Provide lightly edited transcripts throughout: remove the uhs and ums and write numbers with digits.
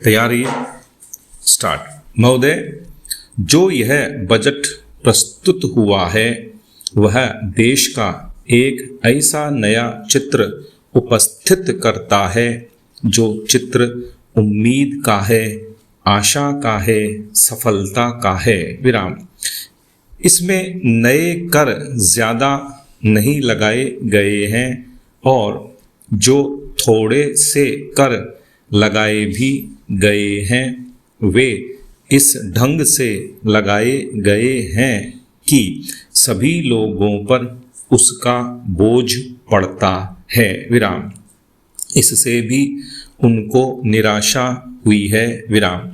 तैयारी स्टार्ट। महोदय, जो यह बजट प्रस्तुत हुआ है वह देश का एक ऐसा नया चित्र उपस्थित करता है जो चित्र उम्मीद का है, आशा का है, सफलता का है। विराम। इसमें नए कर ज़्यादा नहीं लगाए गए हैं और जो थोड़े से कर लगाए भी गए हैं वे इस ढंग से लगाए गए हैं कि सभी लोगों पर उसका बोझ पड़ता है। विराम। इससे भी उनको निराशा हुई है। विराम।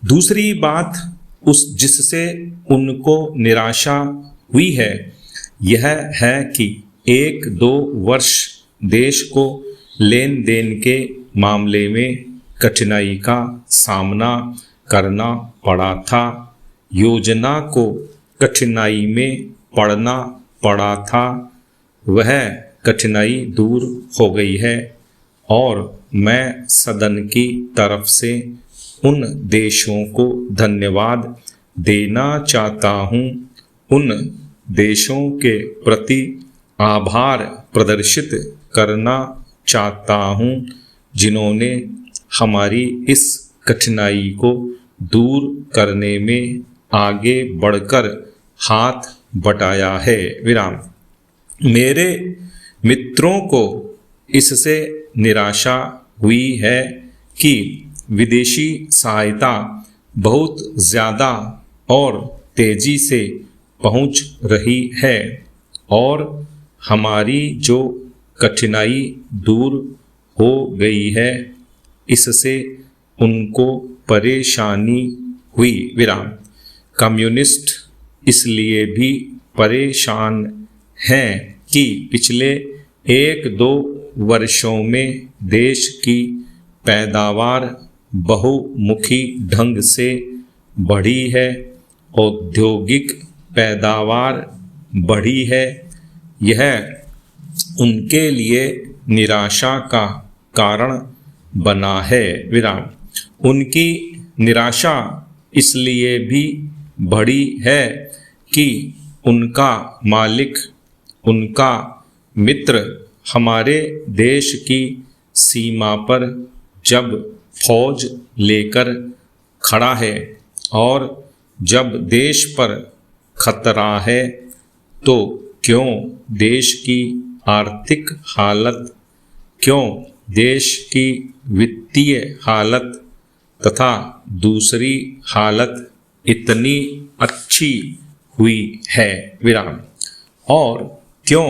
दूसरी बात जिससे उनको निराशा हुई है यह है कि 1-2 वर्ष देश को लेन देन के मामले में कठिनाई का सामना करना पड़ा था। योजना को कठिनाई में पड़ना पड़ा था, वह कठिनाई दूर हो गई है और मैं सदन की तरफ से उन देशों को धन्यवाद देना चाहता हूँ, उन देशों के प्रति आभार प्रदर्शित करना चाहता हूँ जिन्होंने हमारी इस कठिनाई को दूर करने में आगे बढ़कर हाथ बटाया है। विराम। मेरे मित्रों को इससे निराशा हुई है कि विदेशी सहायता बहुत ज़्यादा और तेज़ी से पहुंच रही है और हमारी जो कठिनाई दूर हो गई है इससे उनको परेशानी हुई। विराम। कम्युनिस्ट इसलिए भी परेशान हैं कि पिछले 1-2 वर्षों में देश की पैदावार बहुमुखी ढंग से बढ़ी है, औद्योगिक पैदावार बढ़ी है। यह उनके लिए निराशा का कारण बना है। विराम। उनकी निराशा इसलिए भी बढ़ी है कि उनका मालिक, उनका मित्र हमारे देश की सीमा पर जब फौज लेकर खड़ा है और जब देश पर खतरा है तो क्यों देश की आर्थिक हालत, क्यों देश की वित्तीय हालत तथा दूसरी हालत इतनी अच्छी हुई है। विराम। और क्यों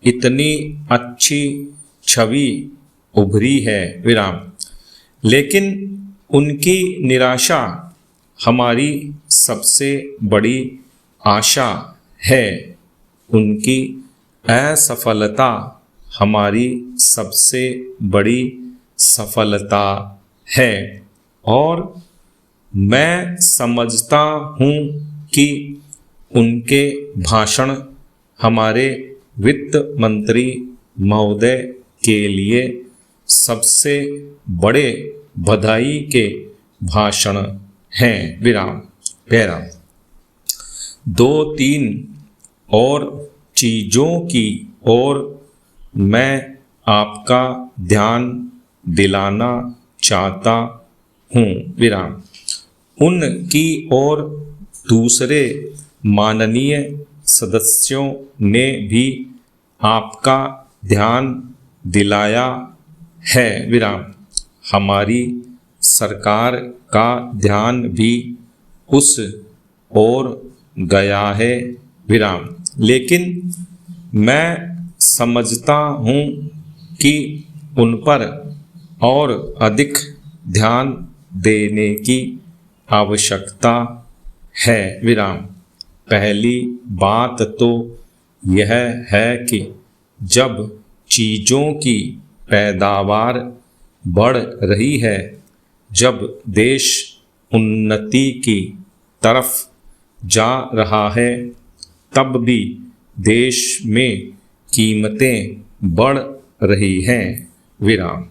इतनी अच्छी छवि उभरी है। विराम। लेकिन उनकी निराशा हमारी सबसे बड़ी आशा है, उनकी असफलता हमारी सबसे बड़ी सफलता है और मैं समझता हूँ कि उनके भाषण हमारे वित्त मंत्री महोदय के लिए सबसे बड़े बधाई के भाषण हैं। विराम। पैरा। 2-3 और चीज़ों की ओर मैं आपका ध्यान दिलाना चाहता हूँ। विराम। उनकी ओर दूसरे माननीय सदस्यों ने भी आपका ध्यान दिलाया है। विराम। हमारी सरकार का ध्यान भी उस ओर गया है। विराम। लेकिन मैं समझता हूँ कि उन पर और अधिक ध्यान देने की आवश्यकता है। विराम। पहली बात तो यह है कि जब चीज़ों की पैदावार बढ़ रही है, जब देश उन्नति की तरफ जा रहा है, तब भी देश में कीमतें बढ़ रही हैं। विराम।